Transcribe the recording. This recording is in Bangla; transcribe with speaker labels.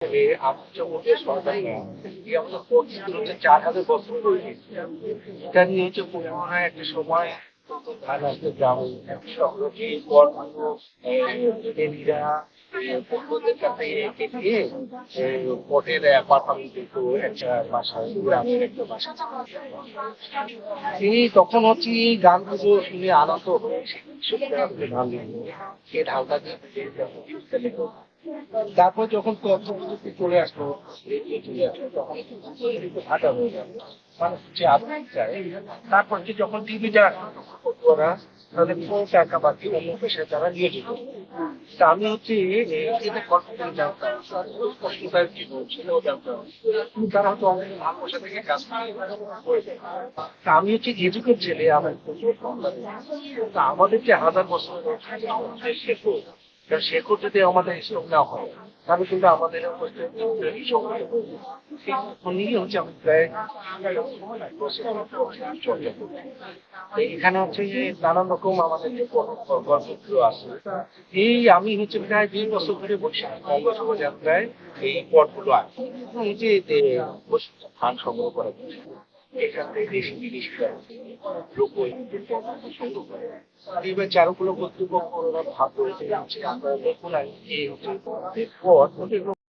Speaker 1: আমাদের সরকারি আমাদের পরিচিত হচ্ছে 4,000 বছর তৈরি। এটা নিয়ে হচ্ছে পুনরায় একটা সময় ধান আসতে গ্রামে সকলকে বড়গুলো দেবীরা বন্ধুদের কাছে এঁকে দিয়ে পটের পাঠানো দিত একটা বাসায়, গ্রামের একটা বাসা। এই তখন হচ্ছে এই গানগুলো শুনে আনন্দ হয়েছে, এই ঢালটা দিয়ে তারপর যখন তথ্য প্রযুক্তি চলে আসলো, রেডিও চলে আসলো, তখন কিন্তু ঘাটা হয়ে গেল, মানুষ যে আধুনিক চায়। তারপর কি যখন টিভিটা আসলো ওরা তাদের পুরো টাকা বাকি অন্য পেশায় তারা নিয়ে যেত। তা আমি হচ্ছে এটা গল্প করে জানতাম, স্পষ্টতার কি সেটাও জানতাম, কিন্তু তারা হয়তো অনেক ভালোবাসা থেকে কাজ করে। তা আমি হচ্ছে এডুকেট ছেলে, আমার প্রচুর সন্তান। তা আমাদের যে 1,000 বছরের আমাদের শেকড়, কারণ শেকড় যদি আমাদের স্টক না হয় তাহলে কিন্তু আমাদের নিয়ে হচ্ছে আমি প্রায় চর্চা করি। এখানে হচ্ছে যে নানান রকম আমাদের যে গল্পগুলো আছে, এই আমি হচ্ছে প্রায় 20 বছর ধরে বৈশাখ যাত্রায় এই পটগুলো আছে। এই যে ধান সংগ্রহ করা হচ্ছে, এখান থেকে দেশি বিদেশি লোক সংগ্রহ করে। এবার চারুকলা কর্তৃপক্ষ ওরা ভাগ করে আমরা দেখুন এই হচ্ছে পট